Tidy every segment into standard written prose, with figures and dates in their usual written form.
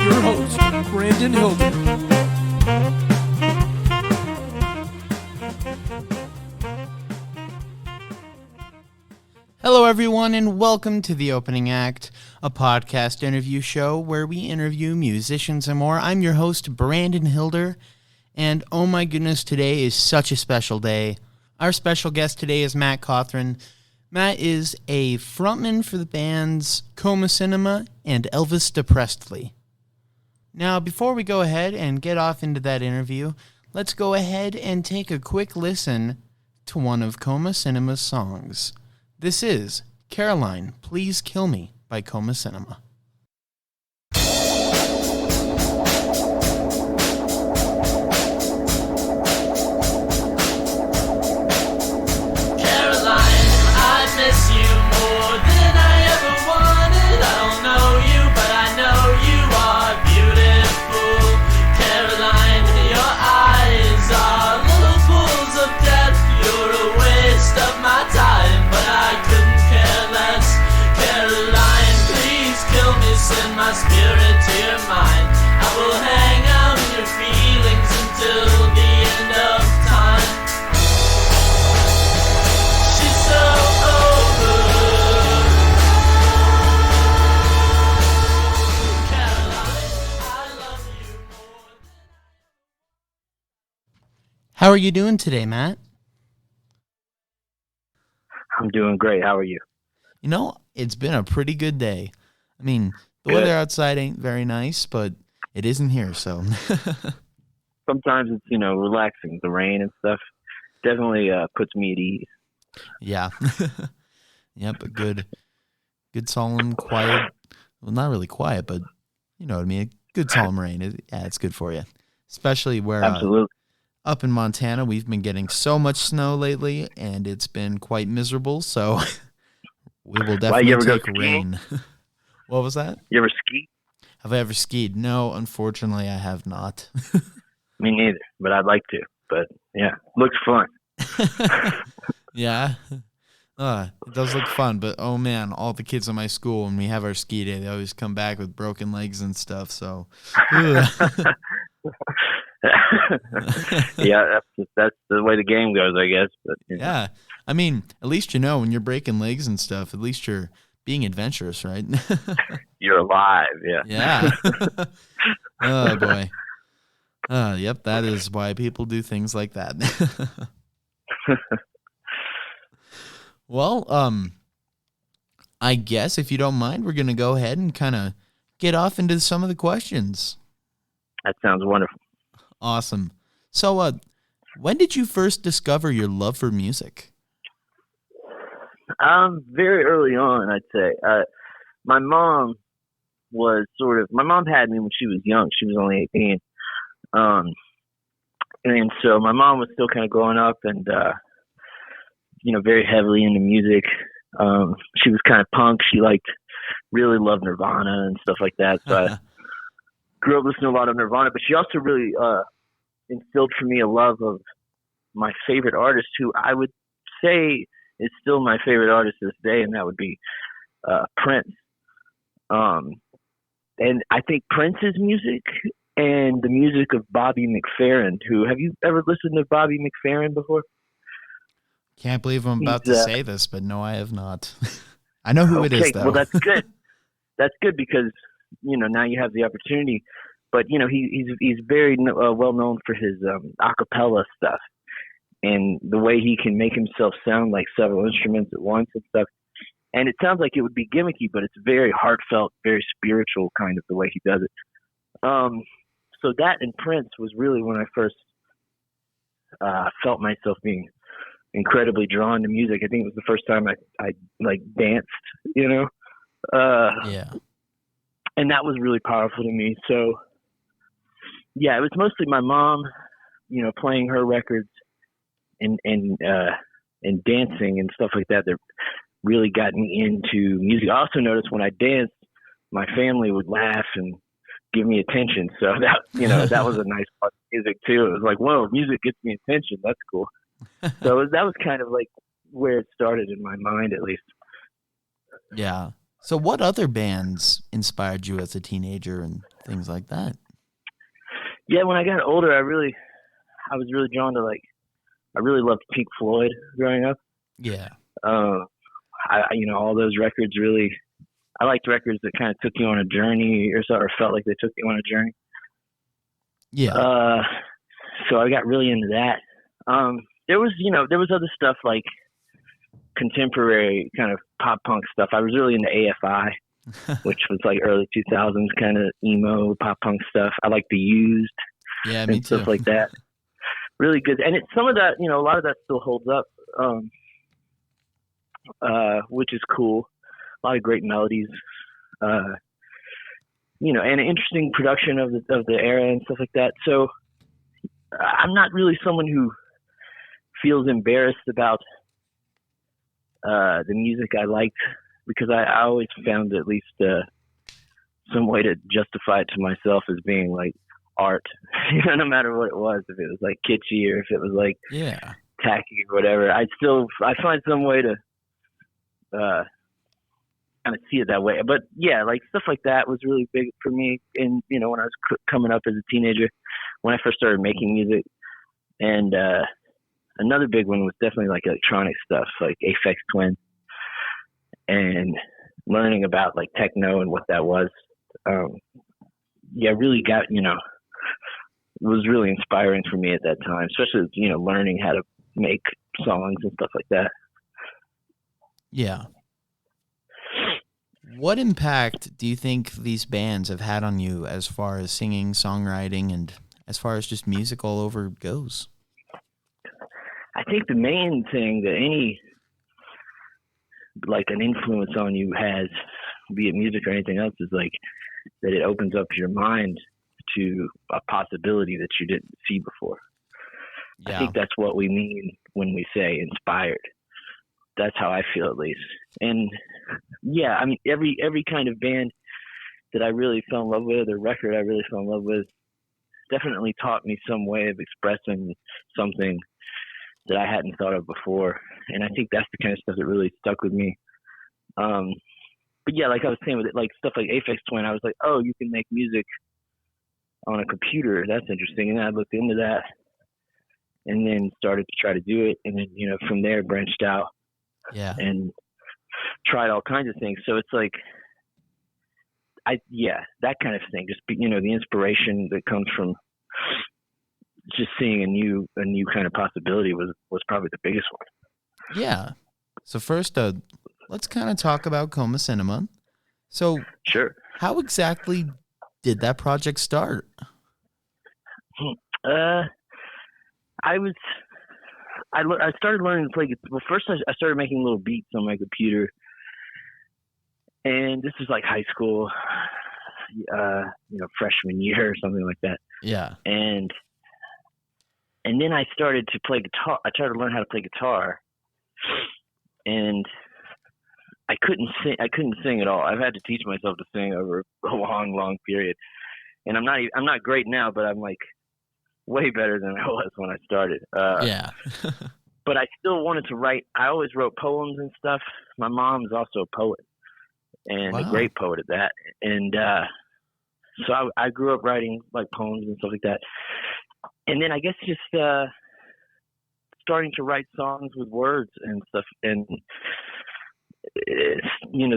your host, Brandon Hilder. Hello, everyone, and welcome to The Opening Act, a podcast interview show where we interview musicians and more. I'm your host, Brandon Hilder, and oh my goodness, today is such a special day. Our special guest today is Matt Cothran. Matt is a frontman for the bands Coma and Elvis Depressedly. Now, before we go ahead and get off into that interview, let's go ahead and take a quick listen to one of Coma songs. This is Caroline, Please Kill Me by Coma. Miss you more than I ever wanted. I don't know you, but I know you are beautiful. Caroline, your eyes are little pools of death. You're a waste of my time, but I couldn't care less. Caroline, please kill me, send my spirit to your mind. I will hang out in your feelings until the end of time. She's so How are you doing today, Matt? I'm doing great. How are you? You know, it's been a pretty good day. I mean, the weather outside ain't very nice, but it isn't here, so. Sometimes it's, relaxing. The rain and stuff definitely puts me at ease. Yeah. Yep, a good, solemn, quiet, well, not really quiet, but you know what I mean, a good solemn rain. It's good for you, especially where Absolutely. Up in Montana, we've been getting so much snow lately, and it's been quite miserable, so we will definitely take rain. What was that? You ever ski? Have I ever skied? No, unfortunately, I have not. Me neither, but I'd like to. But, yeah, looks fun. Yeah. It does look fun, but, oh, man, all the kids in my school, when we have our ski day, they always come back with broken legs and stuff, so. Yeah, that's the way the game goes, I guess. But yeah, I mean, at least when you're breaking legs and stuff, at least you're being adventurous, right? You're alive, yeah. Yeah. Oh boy. Yep, that is why people do things like that. Well, I guess if you don't mind, we're gonna go ahead and kind of get off into some of the questions. That sounds wonderful. Awesome. So, when did you first discover your love for music? Very early on, I'd say. My mom had me when she was young. She was only 18. And so my mom was still kind of growing up and, very heavily into music. She was kind of punk. She really loved Nirvana and stuff like that. So I grew up listening to a lot of Nirvana, but she also really instilled for me a love of my favorite artist, who I would say is still my favorite artist to this day, and that would be Prince. And I think Prince's music and the music of Bobby McFerrin, have you ever listened to Bobby McFerrin before? Can't believe I'm about to say this, but no, I have not. I know who it is, though. Well, that's good. That's good because now you have the opportunity, but he's very well known for his acapella stuff and the way he can make himself sound like several instruments at once and stuff. And it sounds like it would be gimmicky, but it's very heartfelt, very spiritual kind of the way he does it. So that and Prince was really when I first felt myself being incredibly drawn to music. I think it was the first time I danced, Yeah. And that was really powerful to me. So, yeah, it was mostly my mom, playing her records and dancing and stuff like that really got me into music. I also noticed when I danced, my family would laugh and give me attention. So that was a nice part of music too. It was like, whoa, music gets me attention. That's cool. So that was kind of like where it started in my mind, at least. Yeah. So what other bands inspired you as a teenager and things like that? Yeah, when I got older, I was really drawn to I really loved Pink Floyd growing up. Yeah. All those records really. I liked records that kind of took you on a journey or felt like they took you on a journey. Yeah. So I got really into that. There was other stuff like contemporary kind of pop punk stuff. I was really into AFI, which was like early 2000s kind of emo pop punk stuff. I like The Used. Yeah, and me too. Stuff like that. Really good. And some of that, a lot of that still holds up, which is cool. A lot of great melodies, and an interesting production of the era and stuff like that. So I'm not really someone who feels embarrassed about the music I liked, because I always found at least some way to justify it to myself as being like art, no matter what it was. If it was like kitschy or if it was like tacky or whatever, I find some way to kind of see it that way. But yeah, like stuff like that was really big for me. And when I was coming up as a teenager, when I first started making music. And another big one was definitely like electronic stuff, like Aphex Twin, and learning about like techno and what that was. Really got, it was really inspiring for me at that time, especially, learning how to make songs and stuff like that. Yeah. What impact do you think these bands have had on you as far as singing, songwriting, and as far as just music all over goes? I think the main thing that any, like an influence on you has, be it music or anything else, is like that it opens up your mind to a possibility that you didn't see before. Yeah. I think that's what we mean when we say inspired. That's how I feel, at least. And yeah, I mean, every kind of band that I really fell in love with, or record I really fell in love with, definitely taught me some way of expressing something that I hadn't thought of before. And I think that's the kind of stuff that really stuck with me. But yeah, like I was saying with it, like stuff like Aphex Twin, I was like, oh, you can make music on a computer. That's interesting. And then I looked into that and then started to try to do it. And then, from there branched out and tried all kinds of things. So it's like, that kind of thing, just, the inspiration that comes from just seeing a new kind of possibility was probably the biggest one. Yeah. So first, let's kind of talk about Coma Cinema. So sure. How exactly did that project start? I started learning to play. Well, first I started making little beats on my computer, and this was like high school, freshman year or something like that. Yeah. And then I started to play guitar. I tried to learn how to play guitar, and I couldn't sing at all. I've had to teach myself to sing over a long period, and I'm not great now, but I'm like way better than I was when I started. But I still wanted to write. I always wrote poems and stuff. My mom's also a poet, and a great poet at that. And so I grew up writing like poems and stuff like that. And then I guess just starting to write songs with words and stuff. And,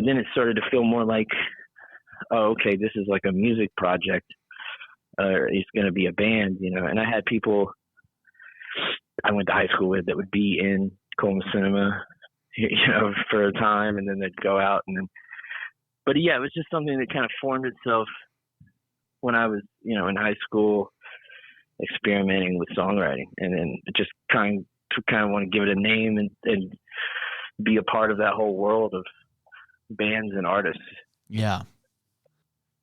then it started to feel more like, oh, okay, this is like a music project. It's going to be a band, And I had people I went to high school with that would be in Coma Cinema, for a time, and then they'd go out. But yeah, it was just something that kind of formed itself when I was, in high school, experimenting with songwriting, and then just trying to kind of want to give it a name and be a part of that whole world of bands and artists. Yeah.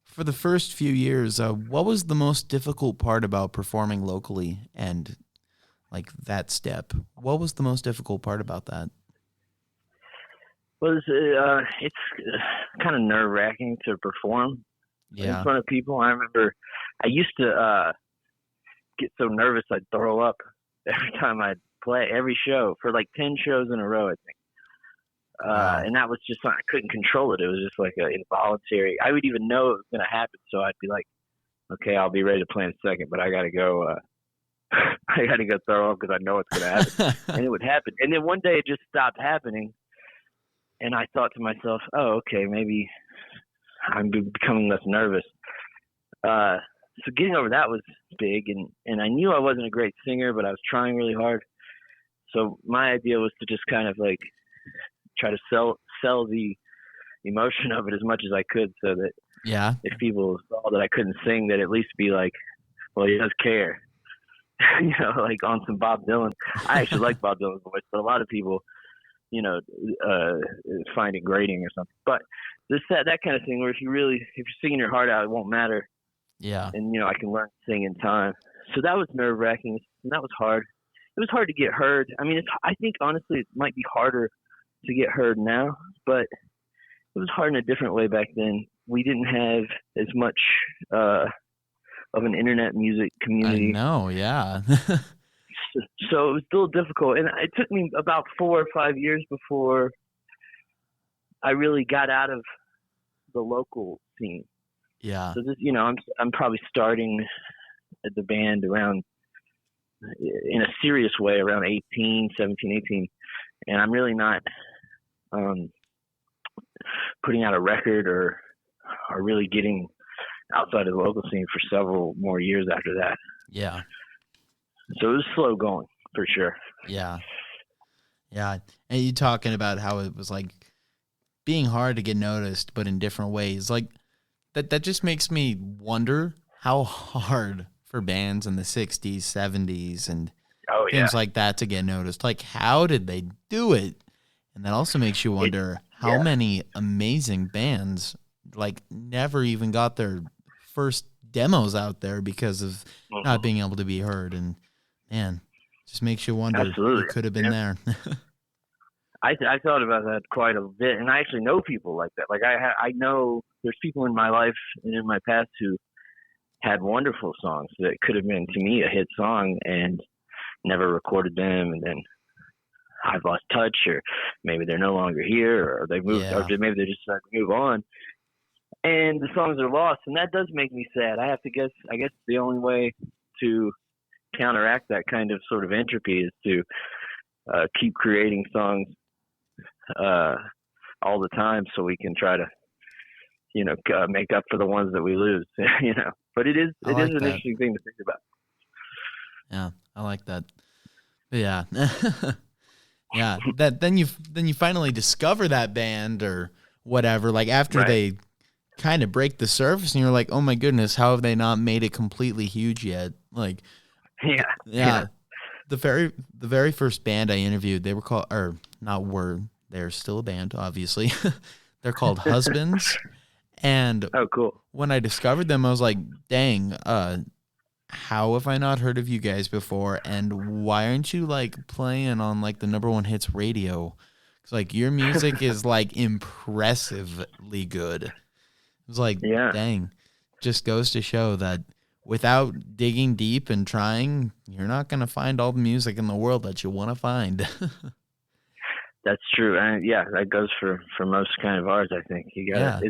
For the first few years, what was the most difficult part about performing locally and like that step? What was the most difficult part about that? Well, it's kind of nerve-wracking to perform in front of people. I remember I used to get so nervous I'd throw up every time I'd play, every show, for like 10 shows in a row, I think. Wow. And that was just, I couldn't control it. It was just like an involuntary, I would even know it was going to happen. So I'd be like, okay, I'll be ready to play in a second, but I got to go, I got to go throw up because I know it's going to happen. And it would happen. And then one day it just stopped happening. And I thought to myself, oh, okay, maybe I'm becoming less nervous. So getting over that was big. And I knew I wasn't a great singer, but I was trying really hard. So my idea was to just kind of like try to sell the emotion of it as much as I could, so that if people saw that I couldn't sing, that at least be like, well, he does care. You know, like on some Bob Dylan. I actually like Bob Dylan's voice, but a lot of people, you know, find it grating or something. But that kind of thing where if you're singing your heart out, it won't matter. Yeah. And, you know, I can learn to sing in time. So that was nerve-wracking, and that was hard. It was hard to get heard. I mean, I think, honestly, it might be harder to get heard now, but it was hard in a different way back then. We didn't have as much of an internet music community. I know, yeah. So it was still difficult. And it took me about 4 or 5 years before I really got out of the local scene. Yeah. So this, you know, I'm probably starting the band around, in a serious way, around 17, 18. And I'm really not putting out a record or really getting outside of the local scene for several more years after that. Yeah. So it was slow going, for sure. Yeah. Yeah. And you talking about how it was like being hard to get noticed, but in different ways. Like that just makes me wonder how hard for bands in the 60s, 70s, and things like that to get noticed. Like, how did they do it? And that also makes you wonder how many amazing bands like never even got their first demos out there because of not being able to be heard. And man, just makes you wonder who could have been there. I thought about that quite a bit, and I actually know people like that. Like I know there's people in my life and in my past who had wonderful songs that could have been, to me, a hit song, and never recorded them, and then I've lost touch, or maybe they're no longer here, or they moved, or maybe they just decided to move on, and the songs are lost, and that does make me sad. I guess the only way to counteract that kind of sort of entropy is to keep creating songs all the time, so we can try to, you know, make up for the ones that we lose. You know, but it is an interesting thing to think about. Yeah, I like that. But yeah. Yeah, then you finally discover that band or whatever, like after they kind of break the surface, and you're like, oh my goodness, how have they not made it completely huge yet? Like, yeah. The very first band I interviewed, they were called, or not were, they're still a band, obviously. They're called Husbands. And cool. When I discovered them, I was like, dang, how have I not heard of you guys before? And why aren't you like playing on like the #1 hits radio? Because like your music is like impressively good. It was like, dang, just goes to show that without digging deep and trying, you're not going to find all the music in the world that you want to find. That's true. And yeah, that goes for most kind of arts, I think. You got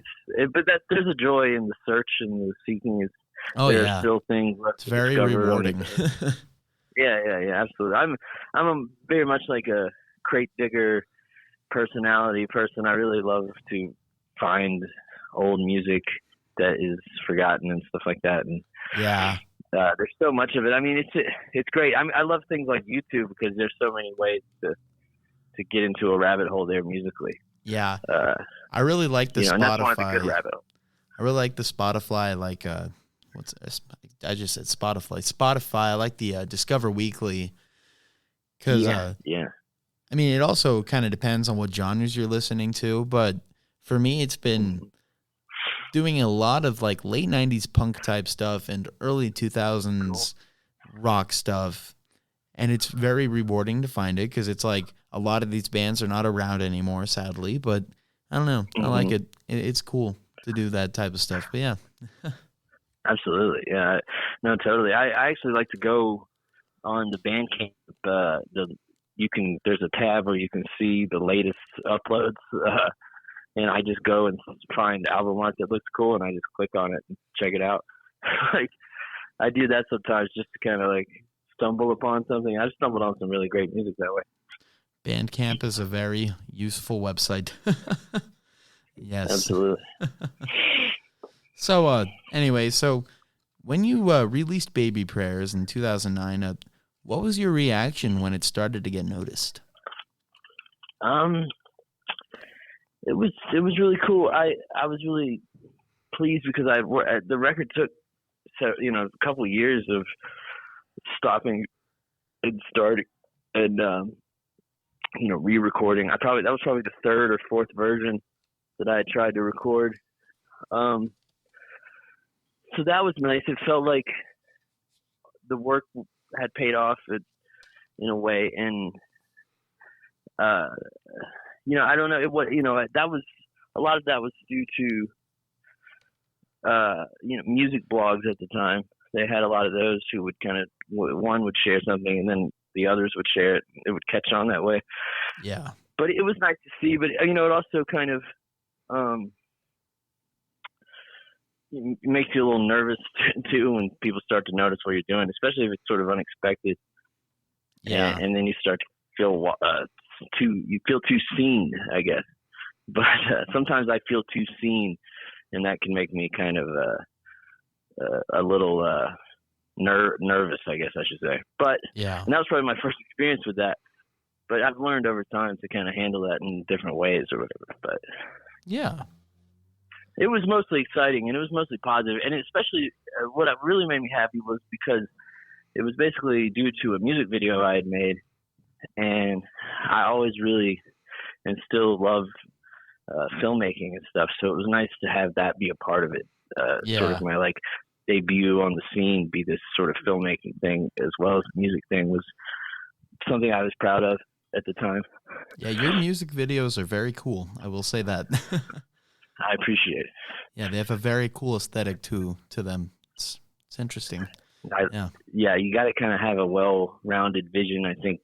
but there's a joy in the search and the seeking. There are still things left to very discover. Rewarding. Yeah, absolutely. I'm very much like a crate digger personality person. I really love to find old music that is forgotten and stuff like that. And there's so much of it. I mean, it's great. I love things like YouTube because there's so many ways to get into a rabbit hole there musically. Yeah. I really like the Spotify. And that's one of the good rabbit holes. I really like the Spotify, like, I just said Spotify. I like the Discover Weekly. Because, I mean, it also kind of depends on what genres you're listening to. But for me, it's been doing a lot of like late 90s punk type stuff and early 2000s rock stuff. And it's very rewarding to find it because it's like a lot of these bands are not around anymore, sadly. But I don't know. I like it. It's cool to do that type of stuff. But yeah. Absolutely. Yeah. No, totally. I actually like to go on the Bandcamp, the there's a tab where you can see the latest uploads, and I just go and find album art that looks cool, and I just click on it and check it out. Like, I do that sometimes just to kind of like stumble upon something. I stumbled on some really great music that way. Bandcamp is a very useful website. Yes. Absolutely. So, anyway, so when you released Baby Prayers in 2009, what was your reaction when it started to get noticed? It was really cool. I was really pleased because the record took a couple of years of stopping and starting and re-recording. That was probably the third or fourth version that I had tried to record. So that was nice. It felt like the work had paid off in a way, and I don't know that was a lot of that was due to music blogs at the time. They had a lot of those who would one would share something and then the others would share it. It would catch on that way. Yeah. But it was nice to see. But it also kind of it makes you a little nervous too when people start to notice what you're doing, especially if it's sort of unexpected. Yeah. And then you start to feel too seen, I guess. But sometimes I feel too seen, and that can make me kind of a little nervous, I guess I should say. But yeah, and that was probably my first experience with that. But I've learned over time to kind of handle that in different ways or whatever. But yeah. It was mostly exciting, and it was mostly positive. And especially what really made me happy was because it was basically due to a music video I had made. And I always really and still love filmmaking and stuff. So it was nice to have that be a part of it. Sort of my debut on the scene be this sort of filmmaking thing as well as the music thing was something I was proud of at the time. Yeah, your music videos are very cool. I will say that. I appreciate it. Yeah, they have a very cool aesthetic to them. It's interesting. Yeah, you got to kind of have a well-rounded vision. I think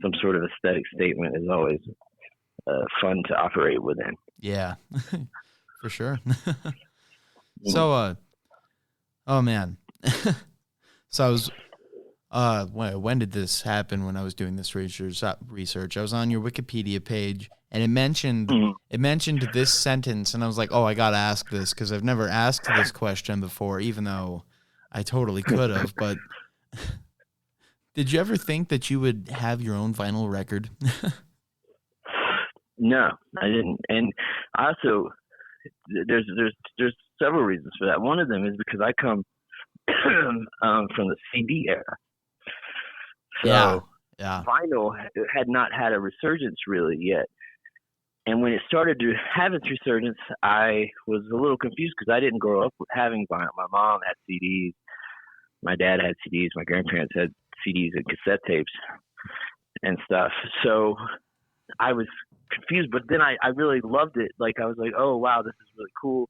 some sort of aesthetic statement is always fun to operate within. Yeah, for sure. So, oh man. So I was, when did this happen? When I was doing this research, I was on your Wikipedia page, and it mentioned this sentence, and I was like, oh, I gotta ask this because I've never asked this question before, even though I totally could have. But did you ever think that you would have your own vinyl record? No, I didn't. And also, there's several reasons for that. One of them is because I come from the CD era. So yeah. Vinyl had not had a resurgence really yet. And when it started to have its resurgence, I was a little confused because I didn't grow up having vinyl. My mom had CDs. My dad had CDs. My grandparents had CDs and cassette tapes and stuff. So I was confused, but then I really loved it. Like, I was like, oh, wow, this is really cool.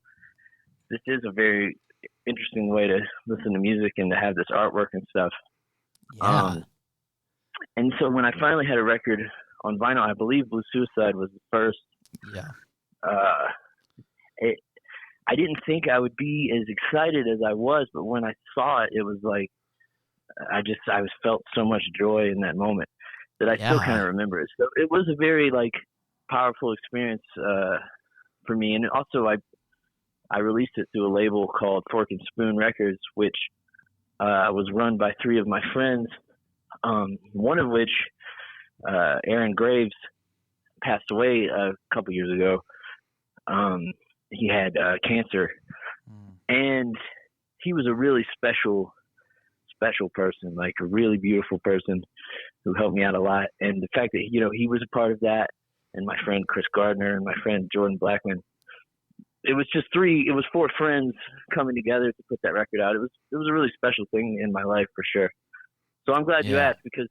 This is a very interesting way to listen to music and to have this artwork and stuff. Yeah. And so when I finally had a record on vinyl, I believe Blue Suicide was the first. Yeah. I didn't think I would be as excited as I was, but when I saw it, it was like I felt so much joy in that moment that I still kind of remember it. So it was a very powerful experience for me. And also I released it through a label called Fork and Spoon Records, which was run by three of my friends, one of which, Aaron Graves, passed away a couple years ago. He had cancer, and he was a really special person, like a really beautiful person who helped me out a lot. And the fact that, he was a part of that, and my friend Chris Gardner and my friend Jordan Blackman, it was four friends coming together to put that record out. It was a really special thing in my life for sure. So I'm glad you asked, because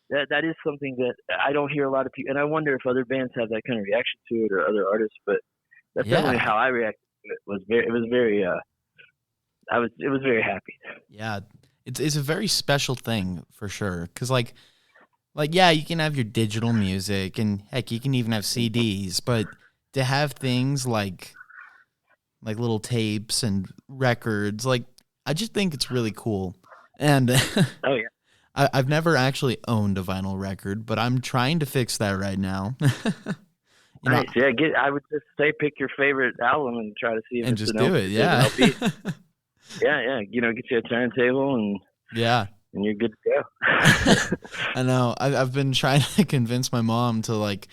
that is something that I don't hear a lot of people, and I wonder if other bands have that kind of reaction to it or other artists, but that's definitely how I reacted to it. It was very happy. Yeah. It's a very special thing for sure. Cause like Like, yeah, you can have your digital music, and heck, you can even have CDs, but to have things like little tapes and records, like, I just think it's really cool. And Oh yeah. I've never actually owned a vinyl record, but I'm trying to fix that right now. You know, Nice. Yeah. I would just say pick your favorite album and try to see if and it's just an do it, yeah. LP. Yeah. Yeah. Get you a turntable Yeah. and you're good to go. I know. I've been trying to convince my mom to, like,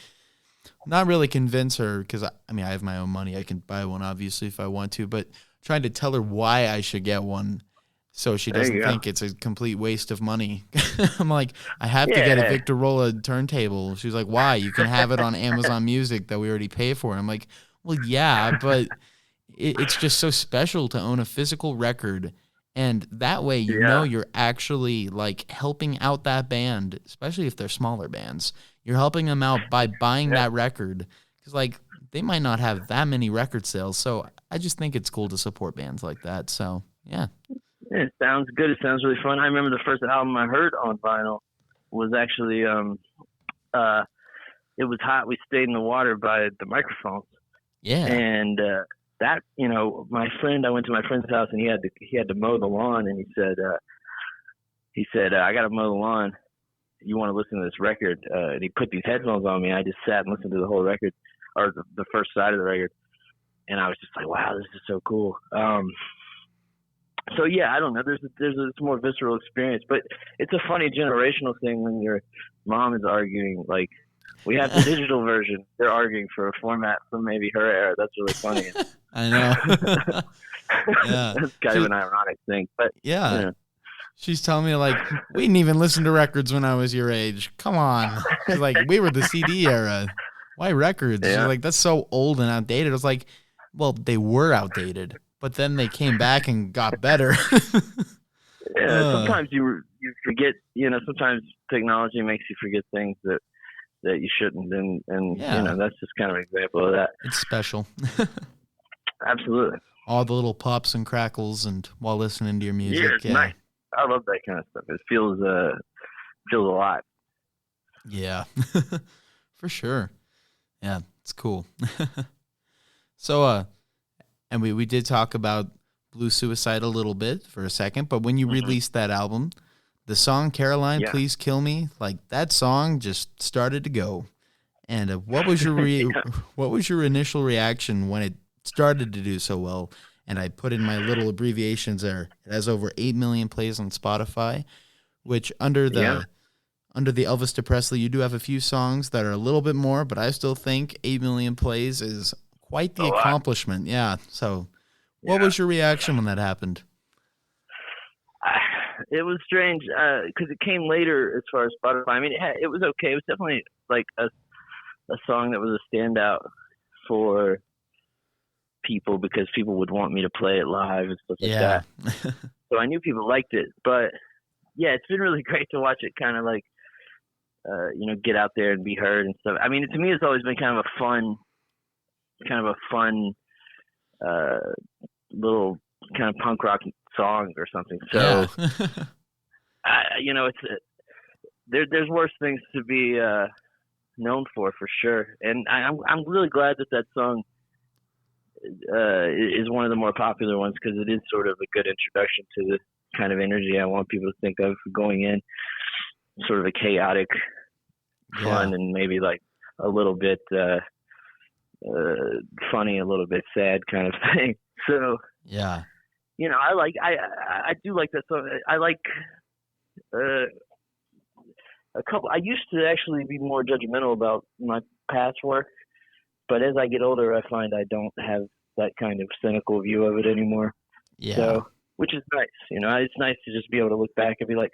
not really convince her, because I mean, I have my own money. I can buy one, obviously, if I want to, but trying to tell her why I should get one so she There doesn't you go. think it's a complete waste of money. I'm like, I have to get a Yeah. Victorola turntable. She's like, why? You can have it on Amazon Music that we already pay for. I'm like, well, yeah, but it's just so special to own a physical record. And that way, you know, Yeah. you're actually, like, helping out that band, especially if they're smaller bands. You're helping them out by buying Yeah. that record, because, like, they might not have that many record sales. So I just think it's cool to support bands like that. So, yeah. Yeah, it sounds good. It sounds really fun. I remember the first album I heard on vinyl was actually It Was Hot, We Stayed in the Water by the Microphones. Yeah. And that, I went to my friend's house and he had to mow the lawn, and he said I got to mow the lawn. You want to listen to this record? And he put these headphones on me. I just sat and listened to the whole record, or the first side of the record, and I was just like, wow, this is so cool. So yeah, I don't know. There's a more visceral experience, but it's a funny generational thing when your mom is arguing. Like, we have the digital version. They're arguing for a format from maybe her era. That's really funny. I know. Yeah. That's kind of an ironic thing, but Yeah. you know. She's telling me, like, we didn't even listen to records when I was your age. Come on. She's like, we were the CD era. Why records? Yeah. She's like, that's so old and outdated. I was like, well, they were outdated, but then they came back and got better. Yeah, sometimes you forget. Sometimes technology makes you forget things that you shouldn't, and Yeah. that's just kind of an example of that. It's special. Absolutely. All the little pops and crackles and while listening to your music. Yeah, it's nice. I love that kind of stuff. It feels alive. Yeah, for sure. Yeah, it's cool. So, and we did talk about Blue Suicide a little bit for a second, but when you released that album, the song Caroline, Yeah. Please Kill Me, like, that song just started to go. And what was your what was your initial reaction when it started to do so well? And I put in my little abbreviations there. It has over 8 million plays on Spotify, which under the Elvis to Presley, you do have a few songs that are a little bit more, but I still think 8 million plays is quite the accomplishment. Yeah. So what was your reaction when that happened? It was strange because it came later as far as Spotify. I mean, it was okay. It was definitely like a song that was a standout for people because people would want me to play it live and stuff like that. So I knew people liked it, but yeah, it's been really great to watch it kind of like, get out there and be heard and stuff. I mean, to me, it's always been kind of a fun little kind of punk rock song or something. So, there's worse things to be known for sure. And I'm really glad that song is one of the more popular ones because it is sort of a good introduction to the kind of energy I want people to think of going in, sort of a chaotic, fun, and maybe like a little bit funny, a little bit sad kind of thing. So yeah, I do like that song. I like a couple. I used to actually be more judgmental about my past work, but as I get older, I find I don't have that kind of cynical view of it anymore. Yeah. So, which is nice. It's nice to just be able to look back and be like,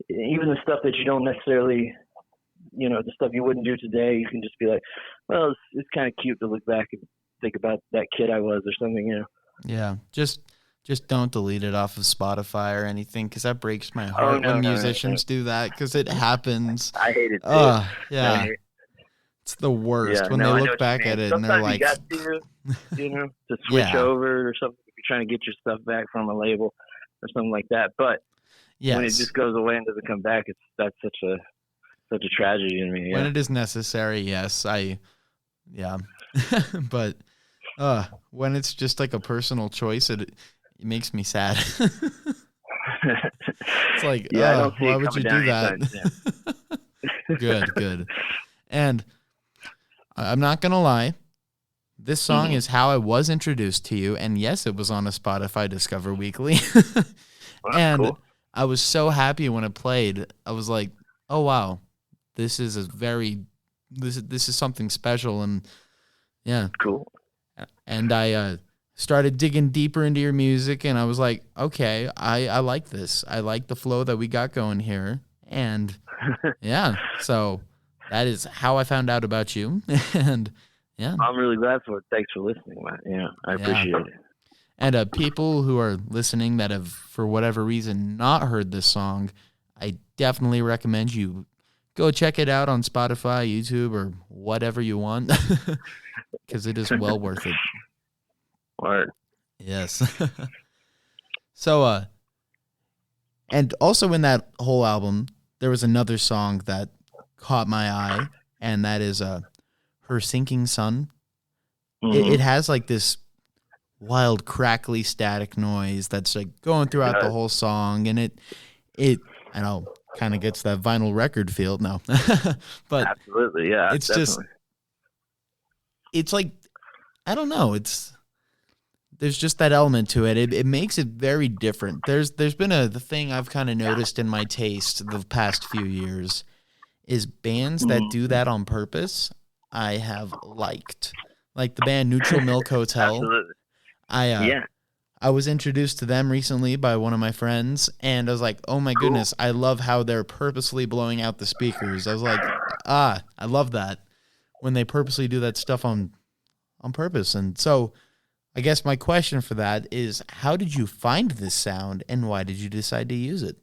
even the stuff that you don't necessarily, the stuff you wouldn't do today, you can just be like, well, it's kind of cute to look back and think about that kid I was or something, Yeah. Just don't delete it off of Spotify or anything, because that breaks my heart when musicians do that, because it happens. I hate it too. Yeah. It's the worst when they look back at it. Sometimes and they're like, you got to switch over or something if you're trying to get your stuff back from a label or something like that. But when it just goes away and doesn't come back, that's such a such a tragedy to me. When Yeah. it is necessary, yes, yeah. But when it's just like a personal choice, it makes me sad. It's like, Yeah, I don't see why it would you coming do down that? anytime soon. Good. And I'm not gonna lie, this song is how I was introduced to you, and yes, it was on a Spotify Discover Weekly. Well, that's And cool. I was so happy when it played. I was like, "Oh wow, this is this is something special." And yeah, Cool. and I started digging deeper into your music, and I was like, "Okay, I like this. I like the flow that we got going here." And yeah, so that is how I found out about you. And yeah, I'm really glad for it. Thanks for listening, man. Yeah, I appreciate it. And people who are listening that have, for whatever reason, not heard this song, I definitely recommend you go check it out on Spotify, YouTube, or whatever you want, because it is well worth it. Word. Yes. So, and also in that whole album, there was another song that caught my eye, and that is Her Sinking Sun. Mhm. It has like this wild crackly static noise that's like going throughout the whole song, and it I know kind of gets that vinyl record feel now. But Absolutely, yeah. it's definitely. just it's like, I don't know, there's just that element to it. It makes it very different. There's been the thing I've kind of noticed in my taste the past few years is bands that do that on purpose. I have liked, like the band Neutral Milk Hotel. Absolutely. I was introduced to them recently by one of my friends, and I was like, oh my goodness, I love how they're purposely blowing out the speakers. I was like, I love that when they purposely do that stuff on purpose. And so I guess my question for that is, how did you find this sound, and why did you decide to use it?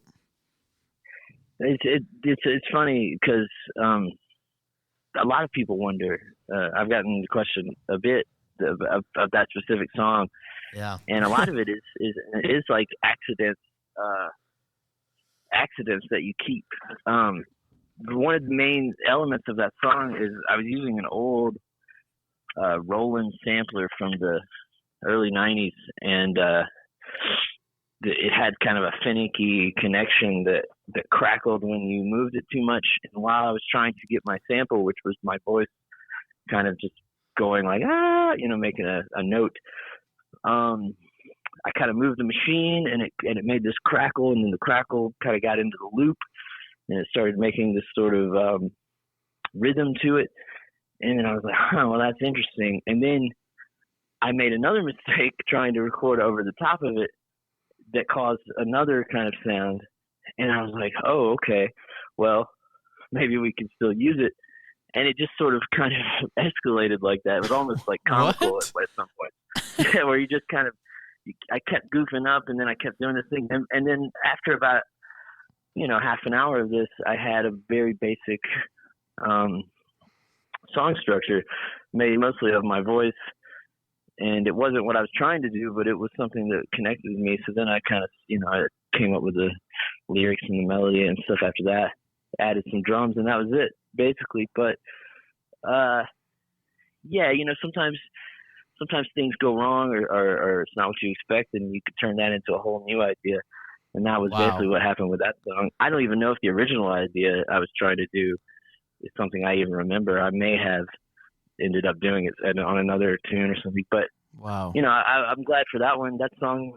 It's funny because a lot of people wonder. I've gotten the question a bit of that specific song. Yeah. And a lot of it is like accidents that you keep. One of the main elements of that song is I was using an old Roland sampler from the early 90s, and it had kind of a finicky connection that crackled when you moved it too much. And while I was trying to get my sample, which was my voice kind of just going like, making a note, I kind of moved the machine, and it made this crackle, and then the crackle kind of got into the loop, and it started making this sort of rhythm to it. And then I was like, well, that's interesting. And then I made another mistake trying to record over the top of it that caused another kind of sound. And I was like, oh, okay, well, maybe we can still use it. And it just sort of kind of escalated like that. It was almost like comical at some point. Yeah, where you just kind of, I kept goofing up, and then I kept doing this thing. And then after about, half an hour of this, I had a very basic song structure made mostly of my voice. And it wasn't what I was trying to do, but it was something that connected with me. So then I kind of, I came up with the lyrics and the melody and stuff after that, added some drums, and that was it, basically. But, sometimes things go wrong or it's not what you expect, and you could turn that into a whole new idea. And that was basically what happened with that song. I don't even know if the original idea I was trying to do is something I even remember. I may have ended up doing it on another tune or something, but wow, I'm glad for that one. That song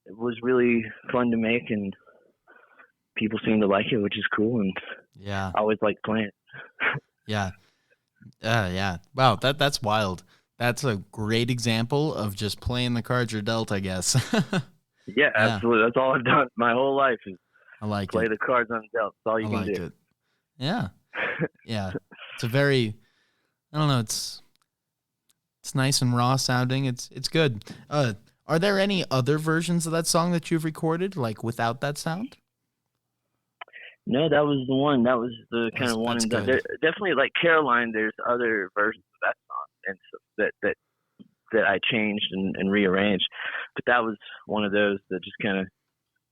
was really fun to make, and people seem to like it, which is cool. And yeah, I always like playing it. yeah. Wow, that's wild. That's a great example of just playing the cards you're dealt, I guess. Yeah, absolutely. That's all I've done my whole life is I like play the cards I'm dealt. That's all you can do. It. Yeah. Yeah. It's a very, I don't know, it's nice and raw sounding. It's good. Are there any other versions of that song that you've recorded, like without that sound? No, that was the one. That was the kind of one and done. Definitely, like Caroline, there's other versions of that song and so that I changed and rearranged. But that was one of those that just kind of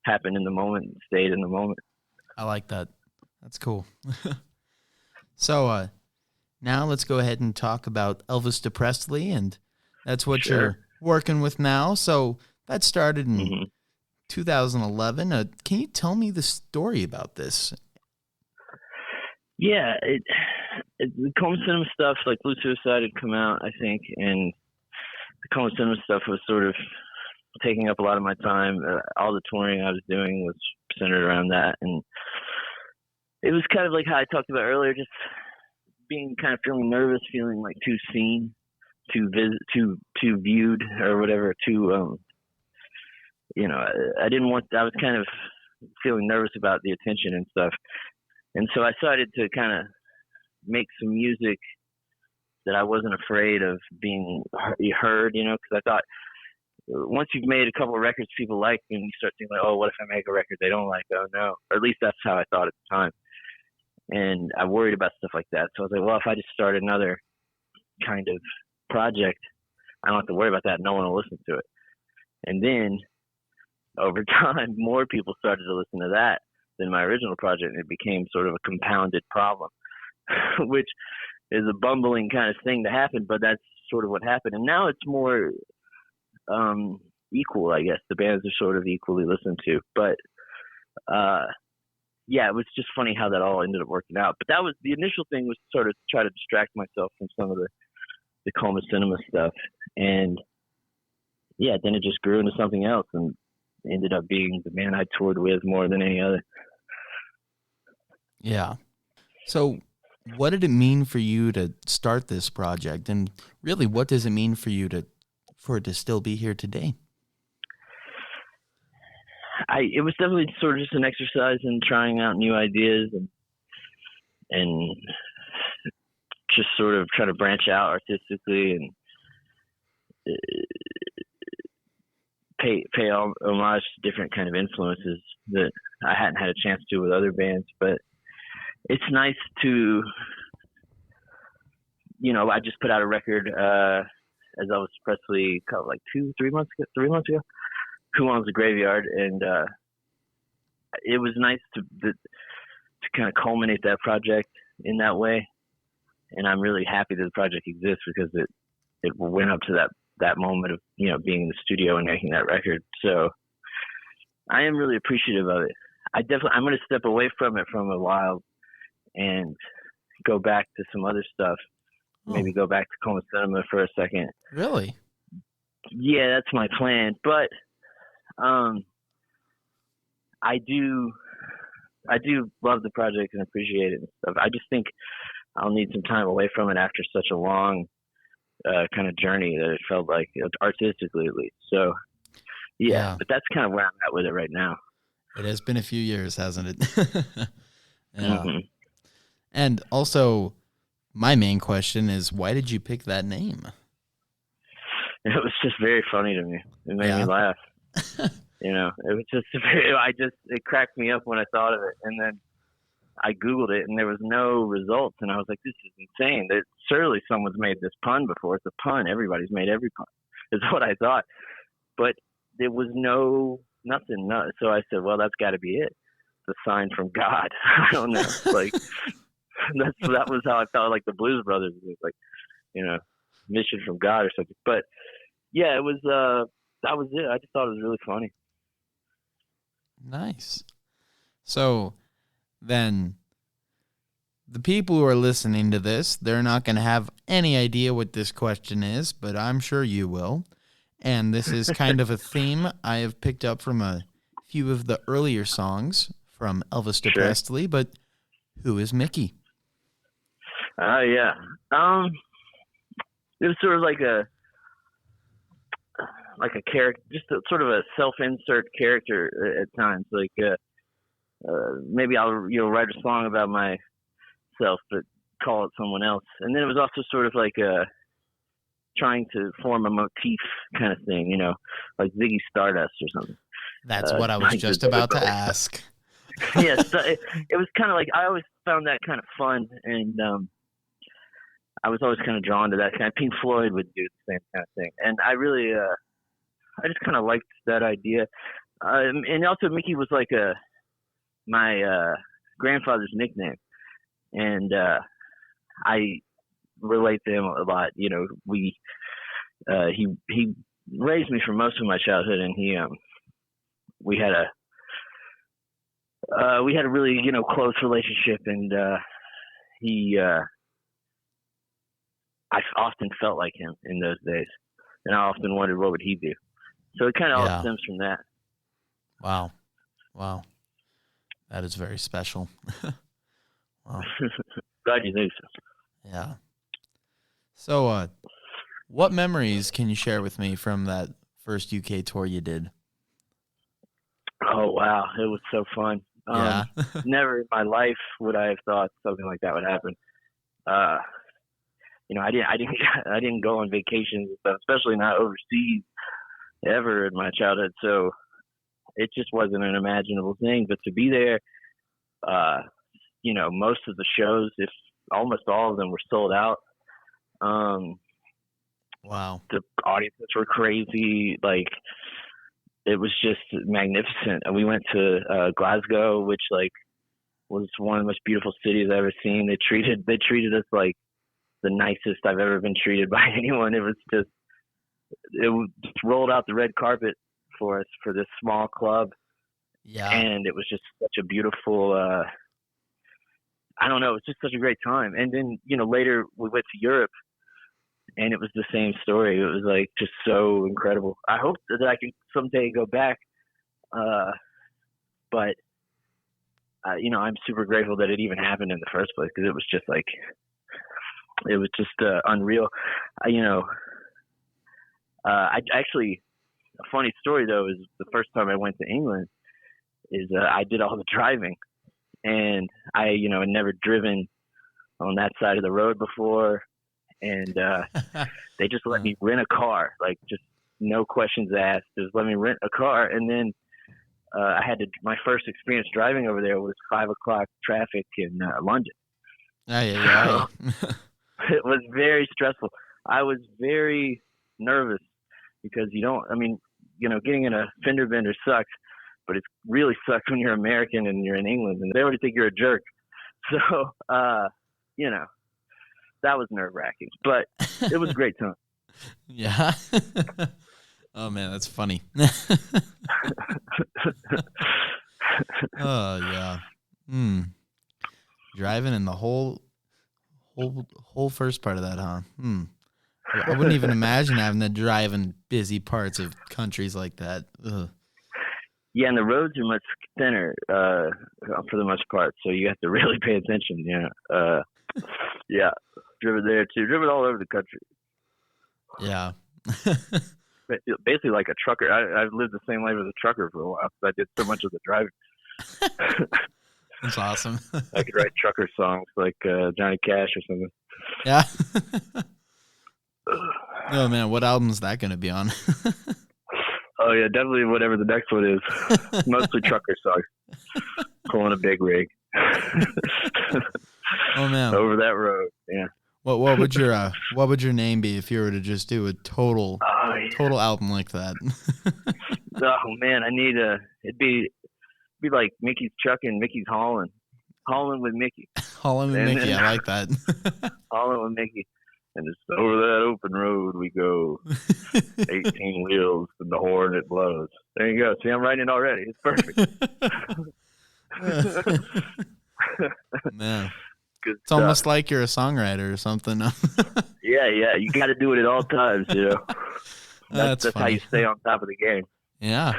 happened in the moment and stayed in the moment. I like that. That's cool. So now let's go ahead and talk about Elvis Presley, and that's what you're working with now. So that started in 2011. Can you tell me the story about this? Yeah, the Coma Cinema stuff, like Blue Suicide had come out, I think, and the Coma Cinema stuff was sort of taking up a lot of my time. All the touring I was doing was centered around that, and it was kind of like how I talked about earlier, just being kind of feeling nervous, feeling like too seen, too viewed, or whatever. I didn't want. I was kind of feeling nervous about the attention and stuff, and so I decided to kind of make some music that I wasn't afraid of being heard. Because I thought once you've made a couple of records people like, and you start thinking like, oh, what if I make a record they don't like? Oh no, or at least that's how I thought at the time. And I worried about stuff like that. So I was like, well, if I just start another kind of project, I don't have to worry about that. No one will listen to it. And then over time, more people started to listen to that than my original project. And it became sort of a compounded problem, which is a bumbling kind of thing to happen, but that's sort of what happened. And now it's more equal, I guess. The bands are sort of equally listened to. But yeah, it was just funny how that all ended up working out. But that was the initial thing, was sort of try to distract myself from some of the Coma Cinema stuff. And yeah, then it just grew into something else and ended up being the band I toured with more than any other. Yeah. So what did it mean for you to start this project? And really, what does it mean for you for it to still be here today? It was definitely sort of just an exercise in trying out new ideas and just sort of trying to branch out artistically and pay homage to different kind of influences that I hadn't had a chance to with other bands. But it's nice to, I just put out a record as Elvis Presley like 3 months ago. Who Owns the Graveyard, and it was nice to kind of culminate that project in that way. And I'm really happy that the project exists because it went up to that moment of being in the studio and making that record. So I am really appreciative of it. I'm going to step away from it from a while and go back to some other stuff. Maybe go back to Coma Cinema for a second. Really? Yeah, that's my plan. But I do love the project and appreciate it and stuff. I just think I'll need some time away from it after such a long kind of journey that it felt like, artistically at least. So yeah, but that's kind of where I'm at with it right now. It has been a few years, hasn't it? Yeah. Mm-hmm. And also, my main question is, why did you pick that name? It was just very funny to me. It made me laugh. It was just it cracked me up when I thought of it, and then I Googled it and there was no results, and I was like, this is insane. Surely someone's made this pun before. It's a pun. Everybody's made every pun, is what I thought. But there was nothing. So I said, well, that's got to be it. The sign from God. I don't know. Like that was how I felt, like the Blues Brothers. It was like, mission from God or something. But yeah, it was that was it. I just thought it was really funny. Nice. So then the people who are listening to this, they're not going to have any idea what this question is, but I'm sure you will. And this is kind of a theme I have picked up from a few of the earlier songs from Elvis Presley, but who is Mickey? Yeah. It was sort of like a character, just sort of a self-insert character at times. Like maybe I'll write a song about myself, but call it someone else. And then it was also sort of like trying to form a motif kind of thing, like Ziggy Stardust or something. That's what I was just about to ask. Yes, it was kind of like, I always found that kind of fun, and I was always kind of drawn to that kind of. Pink Floyd would do the same kind of thing, and I really, I just kind of liked that idea. And also, Mickey was like my grandfather's nickname, and I relate to him a lot. You know, he raised me for most of my childhood, and we had a really, you know, close relationship, and I often felt like him in those days, and I often wondered what would he do. So it kind of all stems from that. Wow, that is very special. Wow. Glad you knew so. Yeah. So, what memories can you share with me from that first UK tour you did? Oh wow, it was so fun. Yeah. Never in my life would I have thought something like that would happen. You know, I didn't go on vacations, especially not overseas, ever in my childhood. So it just wasn't an imaginable thing. But to be there, you know, most of the shows, if almost all of them, were sold out. Wow. The audiences were crazy. Like, it was just magnificent. And we went to Glasgow, which like was one of the most beautiful cities I've ever seen. They treated us like the nicest I've ever been treated by anyone. It just rolled out the red carpet for us for this small club. Yeah. And it was just such a beautiful, I don't know, it was just such a great time. And then, you know, later we went to Europe, and it was the same story. It was like just so incredible. I hope that I can someday go back. But you know, I'm super grateful that it even happened in the first place, because it was just like, it was just unreal. You know, I actually, a funny story though, is the first time I went to England is I did all the driving, and I, you know, had never driven on that side of the road before. And they just let me rent a car, like just no questions asked, just let me rent a car. And then my first experience driving over there was 5 o'clock traffic in London. Yeah. It was very stressful. I was very nervous because you know, getting in a fender bender sucks, but it really sucks when you're American and you're in England and they already think you're a jerk. So, you know, that was nerve wracking, but it was a great time. Yeah. Oh man, that's funny. Oh yeah. Driving in the whole first part of that, huh? I wouldn't even imagine having to drive in busy parts of countries like that. Ugh. Yeah, and the roads are much thinner for the most part, so you have to really pay attention. Yeah. Yeah, driven there too. Driven all over the country. Yeah. Basically like a trucker. I've lived the same life as a trucker for a while because I did so much of the driving. That's awesome. I could write trucker songs like Johnny Cash or something. Yeah. Oh man, what album is that going to be on? Oh yeah, definitely whatever the next one is. Mostly trucker songs. Pulling a big rig. Oh man. Over that road. Yeah. What would your name be if you were to just do a total album like that? Oh man, it'd be like Mickey's trucking, Mickey's hauling with Mickey. Hauling with Mickey, I like that. Hauling with Mickey, and it's over that open road we go. 18 wheels and the horn it blows. There you go. See, I'm writing it already. It's perfect. Man. Good it's stuff. Almost like you're a songwriter or something. Yeah. You got to do it at all times, you know. That's how you stay on top of the game. Yeah.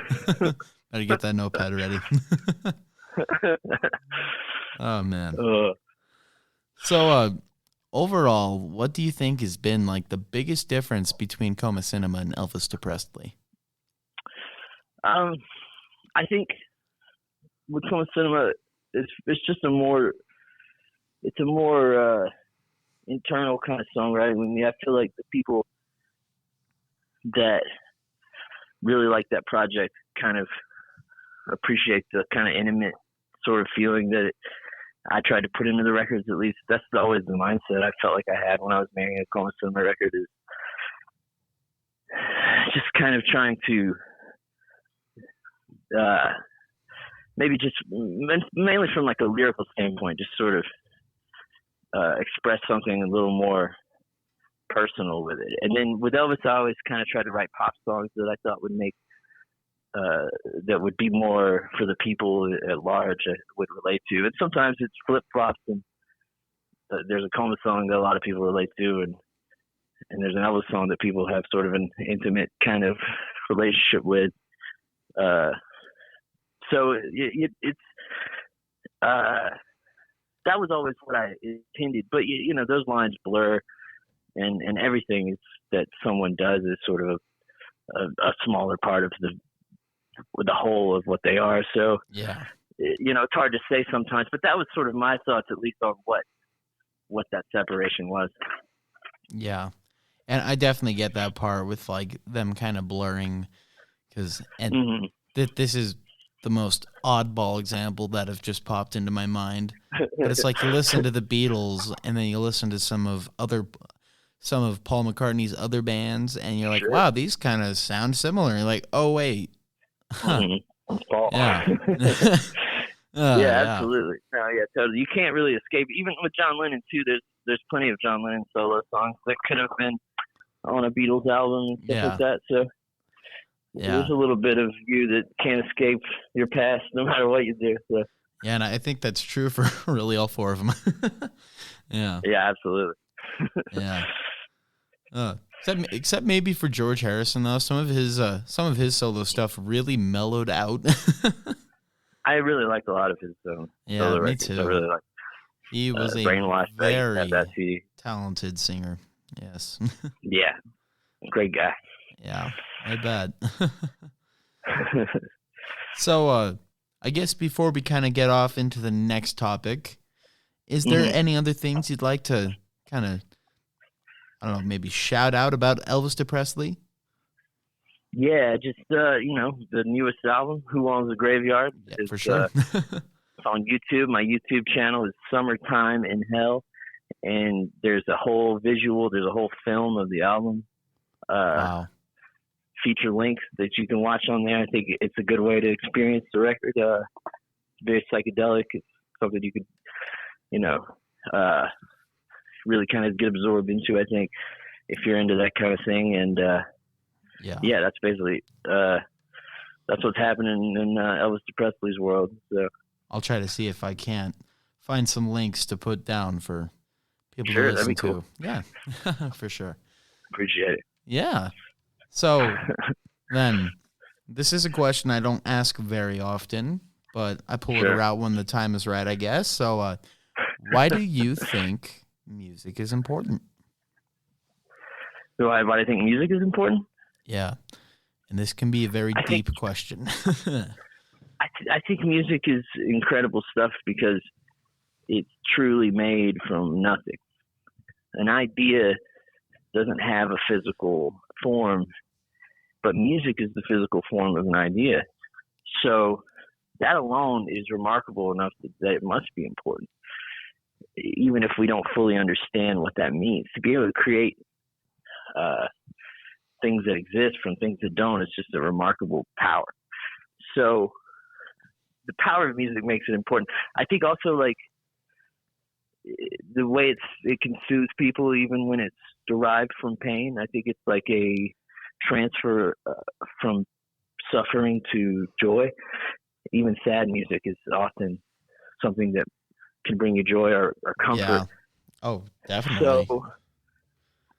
Better get that notepad ready. Oh, man. So, overall, what do you think has been like the biggest difference between Coma Cinema and Elvis to Presley? I think with Coma Cinema, it's just a more internal kind of songwriting with me. I feel like the people that really like that project kind of appreciate the kind of intimate sort of feeling that I tried to put into the records. At least that's always the mindset I felt like I had when I was making a Coma Cinema record, is just kind of trying to maybe just mainly from like a lyrical standpoint, just sort of express something a little more personal with it. And then with Elvis, I always kind of tried to write pop songs that I thought would make that would be more for the people at large that would relate to. And sometimes it's flip flops, and there's a Coma song that a lot of people relate to, and there's an Elvis song that people have sort of an intimate kind of relationship with. So it's that was always what I intended. But you know, those lines blur, and everything that someone does is sort of a smaller part of the whole of what they are. So Yeah. you know, it's hard to say sometimes. But that was sort of my thoughts, at least, on what that separation was. Yeah. And I definitely get that part with like them kind of blurring, because this is the most oddball example that have just popped into my mind. But it's like you listen to the Beatles and then you listen to some of Paul McCartney's other bands, and you're like, wow, these kind of sound similar. And you're like, oh wait. Huh. Paul. Yeah. Yeah, absolutely. No, yeah, totally. You can't really escape. Even with John Lennon too, there's plenty of John Lennon solo songs that could have been on a Beatles album and stuff like that. So there's a little bit of you that can't escape your past no matter what you do. So. Yeah, and I think that's true for really all four of them. Yeah. Yeah, absolutely. Yeah. Except maybe for George Harrison though, some of his solo stuff really mellowed out. I really liked a lot of his solo me records. too. I really liked. He was a Brainwashed, very talented singer. Yes. Yeah, great guy. Yeah, I bet. So, I guess before we kind of get off into the next topic, is there any other things you'd like to kind of, I don't know, maybe shout out about Elvis Presley? Yeah, just you know, the newest album, "Who Owns the Graveyard." Yeah, for sure. It's on YouTube. My YouTube channel is Summertime in Hell, and there's a whole film of the album. Wow. Feature links that you can watch on there. I think it's a good way to experience the record. It's very psychedelic. It's something you could, you know, really kind of get absorbed into, I think, if you're into that kind of thing. And yeah, that's basically that's what's happening in Elvis Presley's world. So I'll try to see if I can't find some links to put down for people to listen that'd be cool. to. Yeah, for sure. Appreciate it. Yeah. So then, this is a question I don't ask very often, but I pull it out when the time is right, I guess. So why do you think music is important? Why do I think music is important? Yeah. And this can be a very deep question. I think music is incredible stuff because it's truly made from nothing. An idea doesn't have a physical form, but music is the physical form of an idea. So that alone is remarkable enough that it must be important, even if we don't fully understand what that means. To be able to create things that exist from things that don't, it's just a remarkable power. So the power of music makes it important. I think also, like, the way it can soothe people even when it's derived from pain. I think it's like a transfer from suffering to joy. Even sad music is often something that can bring you joy or comfort. Yeah. Oh, definitely. So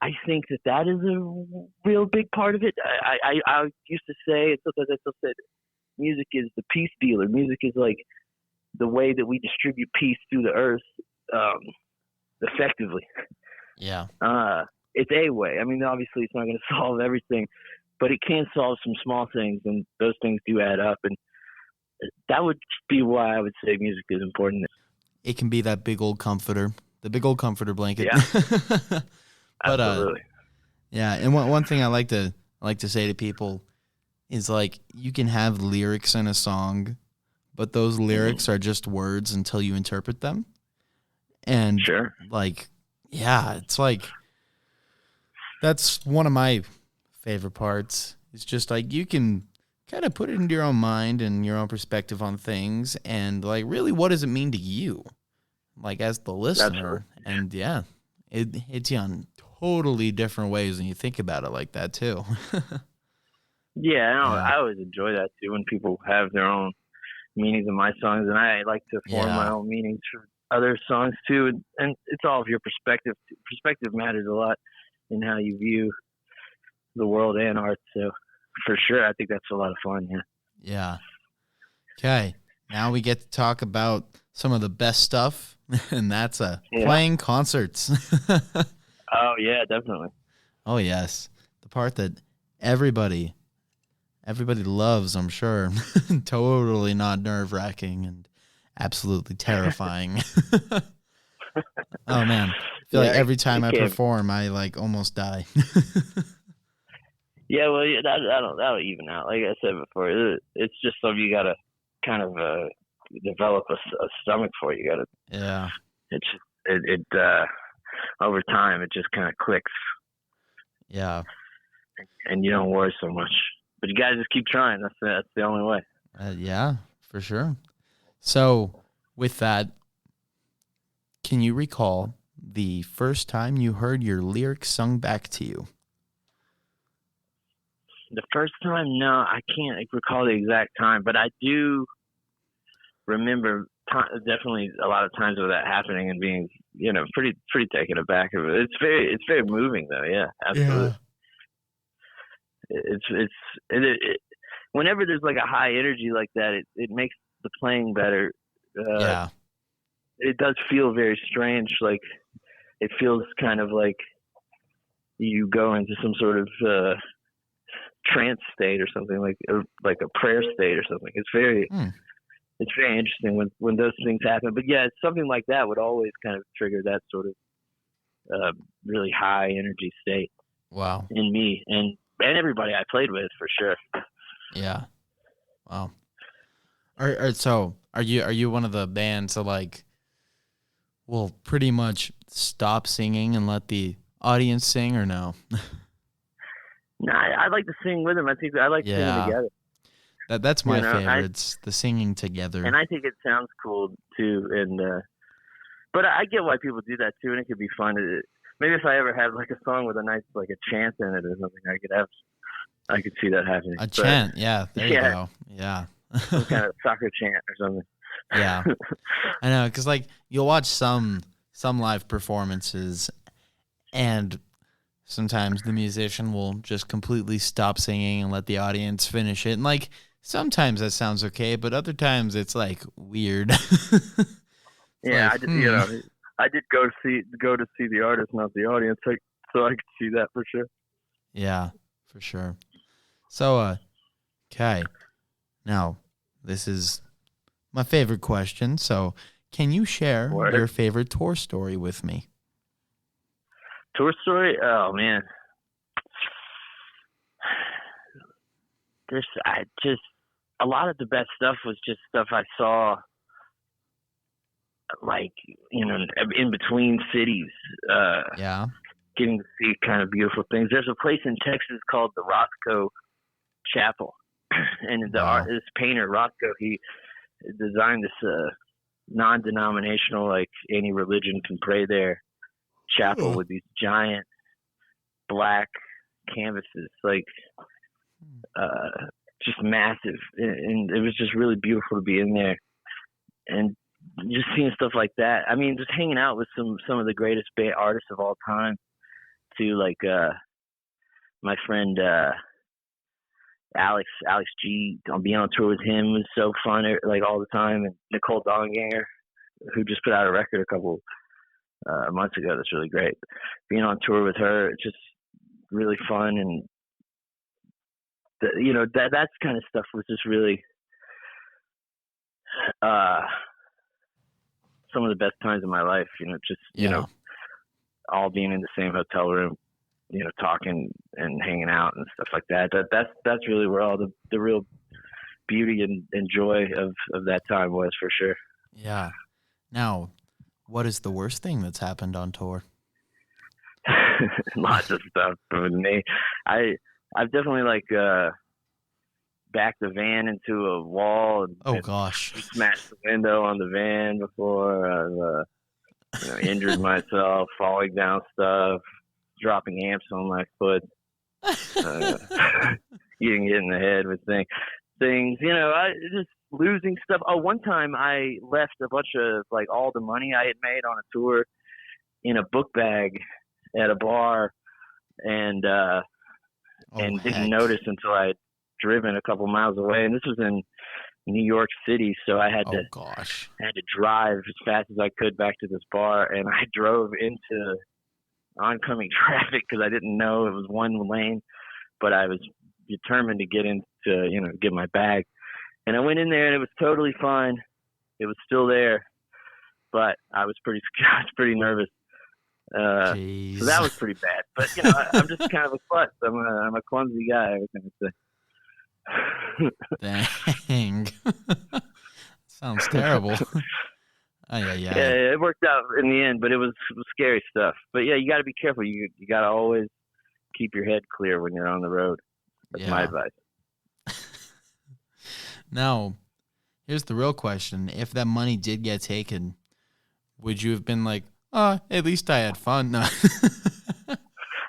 I think that is a real big part of it. I used to say, and sometimes I still say, music is the peace dealer. Music is like the way that we distribute peace through the earth effectively. Yeah. It's a way. I mean, obviously it's not going to solve everything, but it can solve some small things, and those things do add up. And that would be why I would say music is important. It can be that big old comforter, the big old comforter blanket. Yeah. But, absolutely. Yeah, and one thing I like to say to people is, like, you can have lyrics in a song, but those lyrics are just words until you interpret them. And like, yeah, it's like, that's one of my favorite parts. It's just like, you can kind of put it into your own mind and your own perspective on things, and like really, what does it mean to you, like as the listener? Absolutely. And yeah, it hits you on totally different ways when you think about it like that too. Yeah, Yeah. I always enjoy that too when people have their own meanings in my songs, and I like to form my own meanings for other songs too. And it's all of your perspective. Perspective matters a lot in how you view the world and art. So for sure, I think that's a lot of fun. Yeah. Yeah. Okay. Now we get to talk about some of the best stuff, and that's playing concerts. Oh yeah, definitely. Oh yes, the part that everybody loves, I'm sure. Totally not nerve-wracking and absolutely terrifying. Oh man, I feel like every time I perform, I like almost die. Yeah, well, yeah, that'll even out. Like I said before, it's just something you gotta kind of develop a stomach for. You gotta. Yeah. It over time it just kind of clicks. Yeah. And you don't worry so much, but you gotta just keep trying. That's the only way. Yeah, for sure. So, with that, can you recall the first time you heard your lyrics sung back to you? The first time, no, I can't recall the exact time, but I do remember definitely a lot of times of that happening and being, pretty taken aback of it. It's very moving though. Yeah, absolutely. Yeah. It's whenever there's like a high energy like that, it makes the playing better. Yeah. It does feel very strange. Like it feels kind of like you go into some sort of trance state or something, like a prayer state or something. It's very interesting when those things happen. But yeah, something like that would always kind of trigger that sort of really high energy state. Wow. In me and everybody I played with, for sure. Yeah. Wow. So are you one of the bands that like will pretty much stop singing and let the audience sing, or no? No, I like to sing with them. I think I like singing together. That's my favorite. It's the singing together. And I think it sounds cool too. And but I get why people do that too, and it could be fun. Maybe if I ever had like a song with a nice like a chant in it or something, I could see that happening. Chant, yeah. There you go. Yeah. Some kind of soccer chant or something. Yeah. I know, because like you'll watch some live performances, and sometimes the musician will just completely stop singing and let the audience finish it. And like sometimes that sounds okay, but other times it's like weird. Yeah, like, I did go to see the artist, not the audience, so I could see that for sure. Yeah, for sure. So, okay. Now, this is my favorite question. So, can you share your favorite tour story with me? Tour story? Oh man, a lot of the best stuff was just stuff I saw, like in between cities. Yeah. Getting to see kind of beautiful things. There's a place in Texas called the Roscoe Chapel, and this painter Roscoe, he designed this non-denominational, like any religion can pray there, chapel with these giant black canvases, like just massive, and it was just really beautiful to be in there and just seeing stuff like that. I mean, just hanging out with some of the greatest artists of all time, too, like my friend Alex G. Being on tour with him was so fun, like all the time, and Nicole Dollinger, who just put out a record a couple months ago that's really great. Being on tour with her, it's just really fun, and that kind of stuff was just really some of the best times of my life. All being in the same hotel room, talking and hanging out and stuff like that. That's really where all the real beauty and joy of that time was, for sure. Yeah. Now, what is the worst thing that's happened on tour? Lots of stuff with me. I've definitely backed the van into a wall and, Oh gosh. smashed the window on the van before. I've injured myself, falling down stuff, dropping amps on my foot, getting hit in the head with things. I just losing stuff. Oh, one time I left a bunch of like all the money I had made on a tour in a book bag at a bar, and didn't notice until I had driven a couple miles away. And this was in New York City, so I had to drive as fast as I could back to this bar, and I drove into oncoming traffic because I didn't know it was one lane, but I was determined to get get my bag. And I went in there and it was totally fine. It was still there, but I was pretty nervous. So that was pretty bad. But I'm just kind of a klutz. I'm a clumsy guy, I was gonna say. Dang. Sounds terrible. Yeah, it worked out in the end, but it was scary stuff. But yeah, you got to be careful. You got to always keep your head clear when you're on the road. That's my advice. Now, here's the real question. If that money did get taken, would you have been like, at least I had fun? No.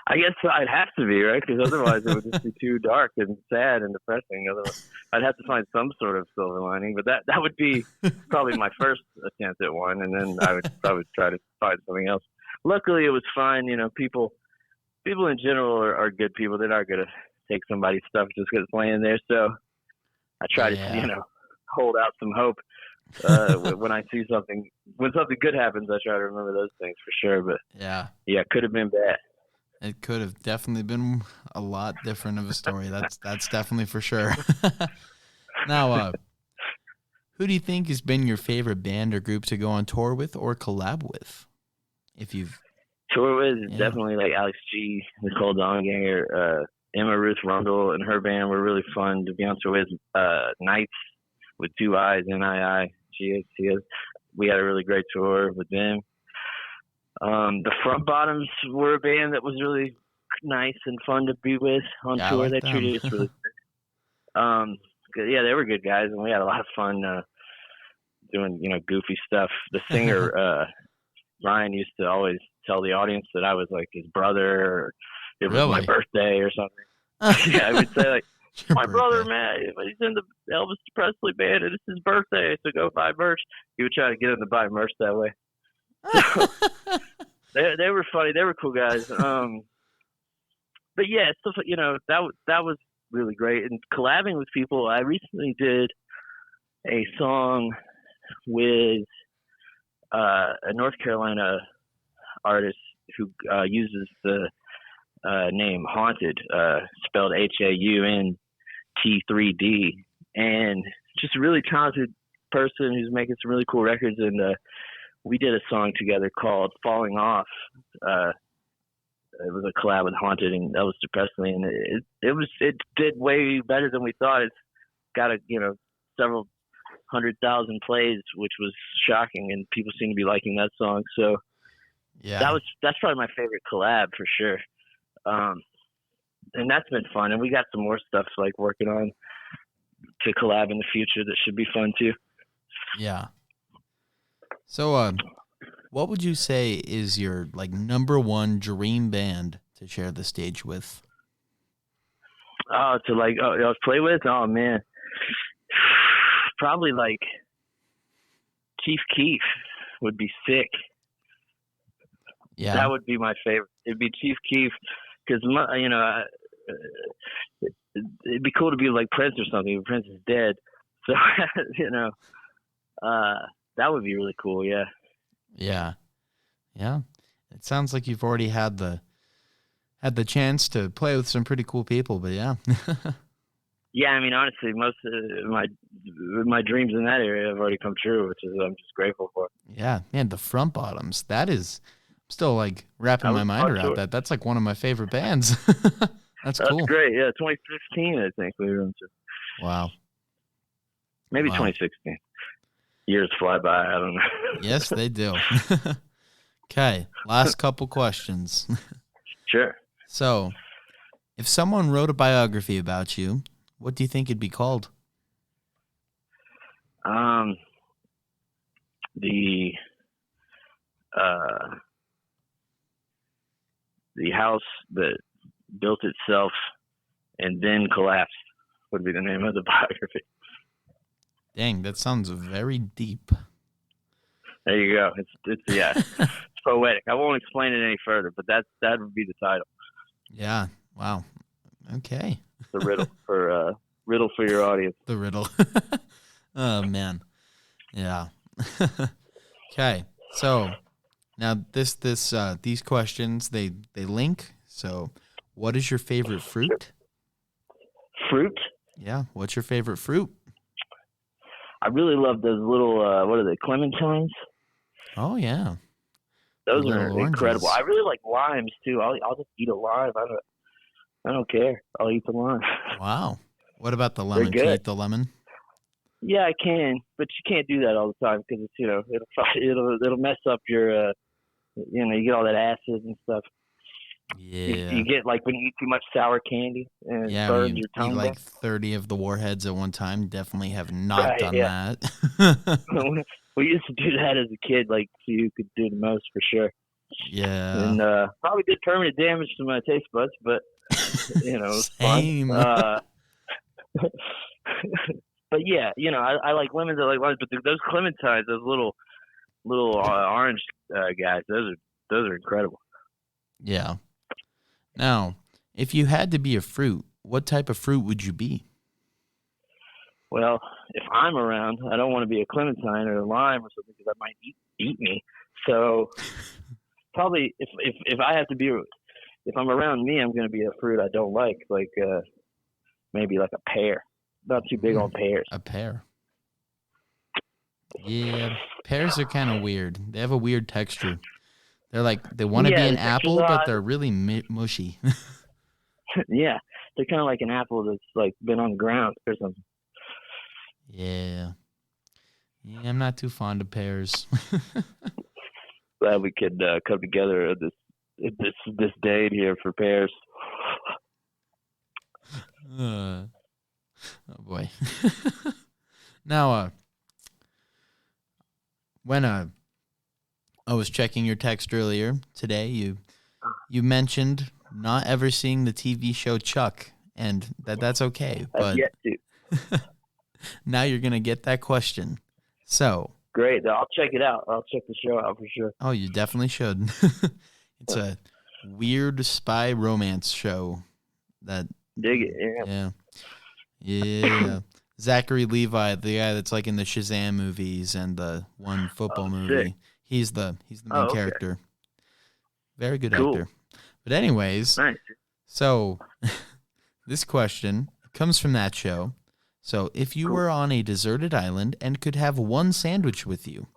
I guess I'd have to be, right? Because otherwise it would just be too dark and sad and depressing. Otherwise, I'd have to find some sort of silver lining. But that would be probably my first attempt at one, and then I would probably try to find something else. Luckily, it was fine. People in general are good people. They're not going to take somebody's stuff just because it's laying there. So I try to, hold out some hope when I see something. When something good happens, I try to remember those things for sure. But yeah, it could have been bad. It could have definitely been a lot different of a story. That's definitely for sure. Now, who do you think has been your favorite band or group to go on tour with or collab with? If you've tour with, definitely like Alex G, Nicole Donganger, Emma Ruth Rundle and her band were really fun to be on tour with. Nights with 2 I's, NII. We had a really great tour with them. The Front Bottoms were a band that was really nice and fun to be with on tour. They treated us really good. They were good guys, and we had a lot of fun doing goofy stuff. The singer Ryan used to always tell the audience that I was like his brother, or it was my birthday or something. Yeah, I would say like, my brother Matt, he's in the Elvis Presley band, and it's his birthday, so go buy merch. He would try to get him to buy merch that way. They were funny. They were cool guys. But yeah, stuff that was really great. And collabing with people, I recently did a song with a North Carolina artist who uses the name Haunted, spelled HAUNT3D, and just a really talented person who's making some really cool records. And we did a song together called Falling Off. It was a collab with Haunted and Elvis Presley, and it did way better than we thought. It's got several 100,000 plays, which was shocking, and people seem to be liking that song. So that's probably my favorite collab for sure. And that's been fun, and we got some more stuff like working on to collab in the future that should be fun too. Yeah. So, what would you say is your number one dream band to share the stage with? To play with? Oh man, probably Chief Keef would be sick. Yeah, that would be my favorite. It'd be Chief Keef because it'd be cool to be like Prince or something. But Prince is dead, so that would be really cool. Yeah. It sounds like you've already had the chance to play with some pretty cool people, but yeah. Yeah, I mean, honestly, most of my dreams in that area have already come true, which is I'm just grateful for. Yeah, man, the Front Bottoms. That is, I'm still wrapping my mind around that. That's one of my favorite bands. That's cool. That's great. Yeah, 2015, I think we were into. Wow. Maybe 2016. Years fly by. I don't know. Yes, they do. Okay, last couple questions. Sure. So, if someone wrote a biography about you, What do you think it'd be called? The house that built itself and then collapsed would be the name of the biography. Dang, that sounds very deep. There you go. It's it's poetic. I won't explain it any further, but that would be the title. Yeah. Wow. Okay. The riddle for your audience. The riddle. Oh man. Yeah. Okay. So now these questions they link. So what is your favorite fruit? Fruit? Yeah. What's your favorite fruit? I really love those little what are they, clementines? Oh yeah. Those Little are oranges. incredible. I really like limes too. I'll just eat a lime. I don't care. I'll eat the lime. Wow. What about the lemon? They're Can you good. eat the lemon? Yeah, I can, but you can't do that all the time because it's it'll mess up your you get all that acid and stuff. Yeah. You get like when you eat too much sour candy and it burns your tongue. Eat like 30 of the warheads at one time. Definitely have not done that. We used to do that as a kid, like so you could do the most for sure. Yeah. And probably did permanent damage to my taste buds, but it was Same. fun. But yeah, I like lemons, I like limes, but those clementines, those little orange guys, those are incredible. Yeah. Now, if you had to be a fruit, what type of fruit would you be? Well, if I'm around, I don't want to be a clementine or a lime or something because that might eat me. So probably if I have to be, if I'm around me, I'm going to be a fruit I don't like maybe like a pear. Not too big on pears. A pear. Yeah, pears are kind of weird. They have a weird texture. They're like, they want to be an apple, but they're really mushy. Yeah, they're kind of like an apple that's like been on the ground or something. Yeah, I'm not too fond of pears. Glad we could come together at this date here for pears. Oh boy. Now, when I was checking your text earlier today, you mentioned not ever seeing the TV show Chuck, and that's okay. But I've yet to. Now you're gonna get that question. So great, I'll check it out. I'll check the show out for sure. Oh, you definitely should. It's a weird spy romance show. That dig it. Yeah. Zachary Levi, the guy that's like in the Shazam movies and the one football movie. Sick. He's the main character. Very good actor. But anyways, nice. So this question comes from that show. So if you were on a deserted island and could have one sandwich with you,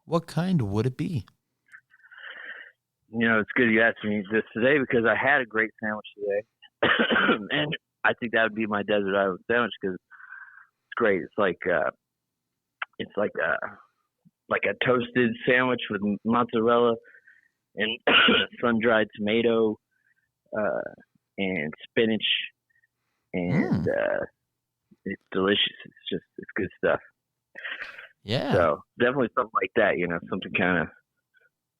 what kind would it be? It's good you asked me this today because I had a great sandwich today. And I think that would be my desert island sandwich because it's great. It's like a toasted sandwich with mozzarella and sun-dried tomato and spinach, and it's delicious. It's good stuff. Yeah. So definitely something like that. Something kind of.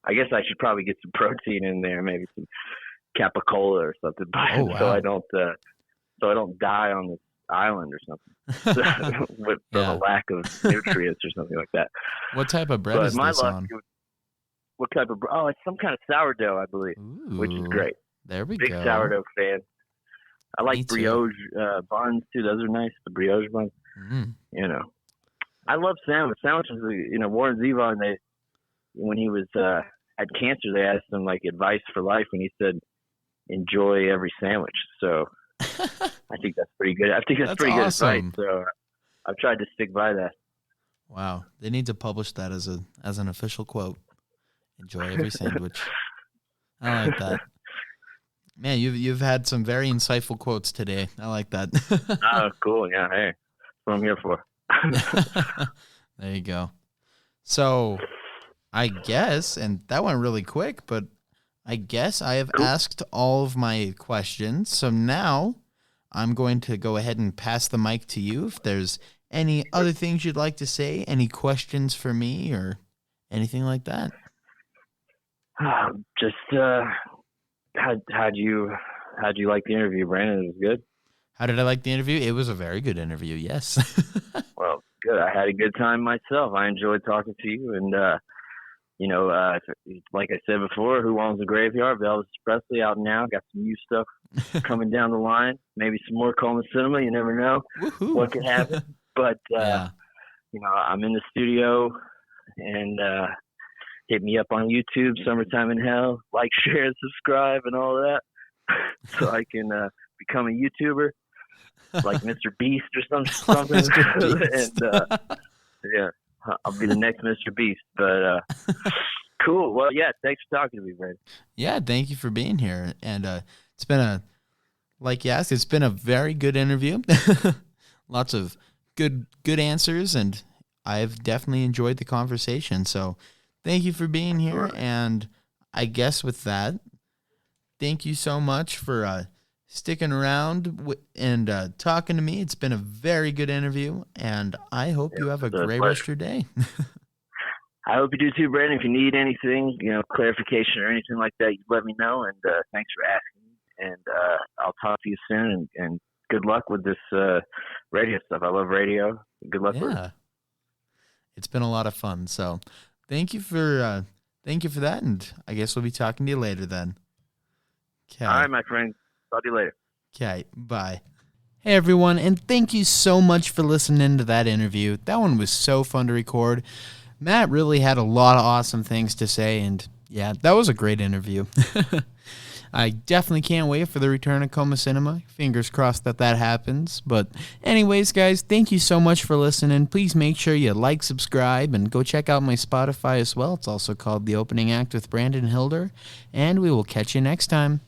I guess I should probably get some protein in there, maybe some capicola or something, so I don't die on this island or something from a lack of nutrients or something like that. What type of bread is this on? What type of bread? Oh, it's some kind of sourdough, I believe. Ooh, which is great. There we go. Big sourdough fan. I like brioche buns too. Those are nice. The brioche buns. I love sandwiches. Warren Zevon, when he was had cancer, they asked him like advice for life, and he said, "Enjoy every sandwich." So I think that's pretty good. I think that's pretty awesome. Good advice. So I've tried to stick by that. Wow, they need to publish that as an official quote. Enjoy every sandwich. I like that. Man, you've had some very insightful quotes today. I like that. Oh, cool. Yeah, hey, that's what I'm here for. There you go. So I guess, and that went really quick, but I guess I have asked all of my questions. So now I'm going to go ahead and pass the mic to you. If there's any other things you'd like to say, any questions for me or anything like that. Just how'd you like the interview, Brandon? It was good. How did I like the interview? It was a very good interview, yes. Well, good. I had a good time myself. I enjoyed talking to you, and like I said before, who owns the graveyard? Elvis Presley out now. Got some new stuff coming down the line. Maybe some more Coma Cinema. You never know what could happen. But I'm in the studio, and hit me up on YouTube, Summertime in Hell. Like, share, and subscribe, and all that, so I can become a YouTuber, like Mr. Beast or something. And I'll be the next Mr. Beast. But cool. Well, yeah, thanks for talking to me, Brandon. Yeah, thank you for being here. And it's been it's been a very good interview. Lots of good answers, and I've definitely enjoyed the conversation. So thank you for being here. And I guess with that, thank you so much for sticking around and talking to me. It's been a very good interview, and I hope you have a great rest of your day. I hope you do too, Brandon. If you need anything, clarification or anything like that, you let me know. And thanks for asking. And I'll talk to you soon. And good luck with this radio stuff. I love radio. Good luck with it. It's been a lot of fun. So thank you for that. And I guess we'll be talking to you later then. Okay. All right, my friend. Talk to you later. Okay, bye. Hey, everyone, and thank you so much for listening to that interview. That one was so fun to record. Matt really had a lot of awesome things to say, and yeah, that was a great interview. I definitely can't wait for the return of Coma Cinema. Fingers crossed that happens. But anyways, guys, thank you so much for listening. Please make sure you like, subscribe, and go check out my Spotify as well. It's also called The Opening Act with Brandon Hilder, and we will catch you next time.